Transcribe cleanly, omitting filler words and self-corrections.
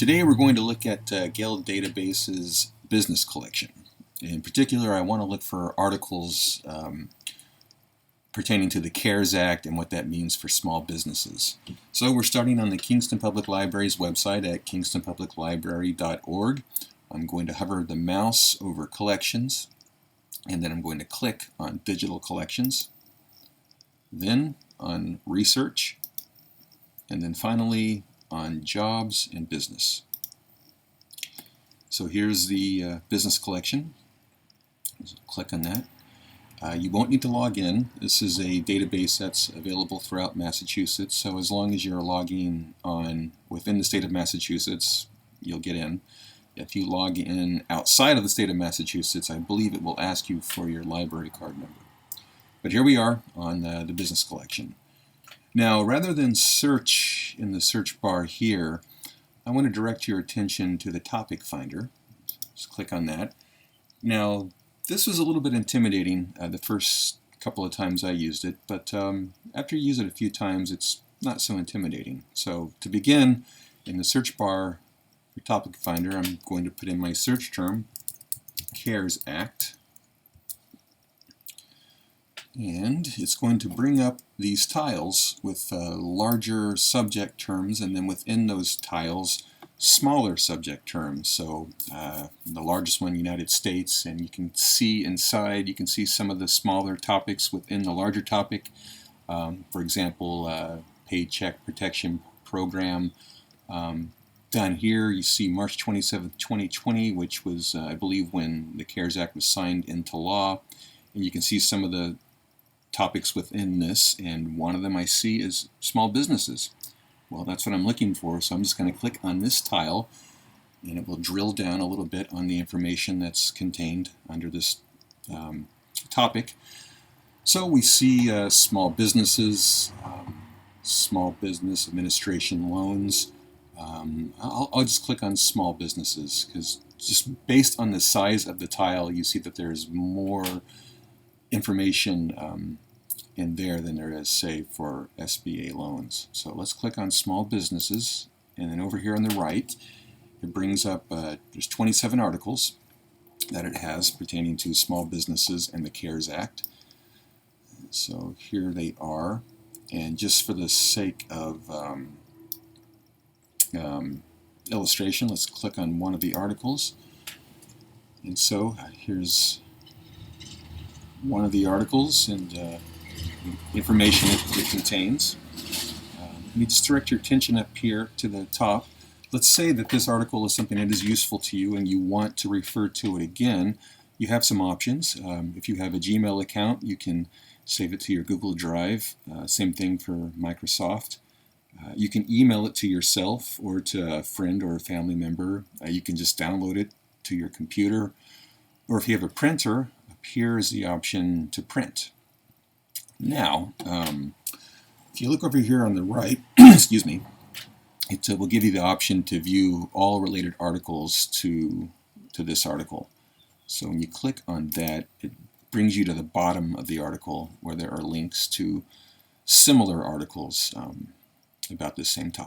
Today we're going to look at Gale Databases Business Collection. In particular, I want to look for articles pertaining to the CARES Act and what that means for small businesses. So we're starting on the Kingston Public Library's website at kingstonpubliclibrary.org. I'm going to hover the mouse over Collections, and then I'm going to click on Digital Collections, then on Research, and then finally on Jobs and Business. So here's the business collection. So click on that. You won't need to log in. This is a database that's available throughout Massachusetts, so as long as you're logging on within the state of Massachusetts, you'll get in. If you log in outside of the state of Massachusetts, I believe it will ask you for your library card number. But here we are on the business collection. Now, rather than search in the search bar here, I want to direct your attention to the topic finder. Just click on that. Now, this was a little bit intimidating the first couple of times I used it, but after you use it a few times, it's not so intimidating. So to begin, in the search bar for topic finder, I'm going to put in my search term, CARES Act. And it's going to bring up these tiles with larger subject terms, and then within those tiles, smaller subject terms. So the largest one, United States, and you can see inside, you can see some of the smaller topics within the larger topic. For example, Paycheck Protection Program. Down here you see March 27, 2020, which was, I believe, when the CARES Act was signed into law. And you can see some of the topics within this, and one of them I see is small businesses. Well, that's what I'm looking for, so I'm just going to click on this tile, and it will drill down a little bit on the information that's contained under this topic. So we see small businesses, small business administration loans. I'll just click on small businesses, because just based on the size of the tile, you see that there's more information in there than there is, say, for SBA loans. So let's click on small businesses, and then over here on the right it brings up there's 27 articles that it has pertaining to small businesses and the CARES Act. So here they are, and just for the sake of illustration, let's click on one of the articles. And so here's one of the articles and information it contains. Let me just direct your attention up here to the top. Let's say that this article is something that is useful to you and you want to refer to it again. You have some options. If you have a Gmail account, you can save it to your Google Drive. Same thing for Microsoft. You can email it to yourself or to a friend or a family member. You can just download it to your computer. Or if you have a printer, here is the option to print. Now, if you look over here on the right, excuse me, it will give you the option to view all related articles to this article. So when you click on that, it brings you to the bottom of the article where there are links to similar articles about the same topic.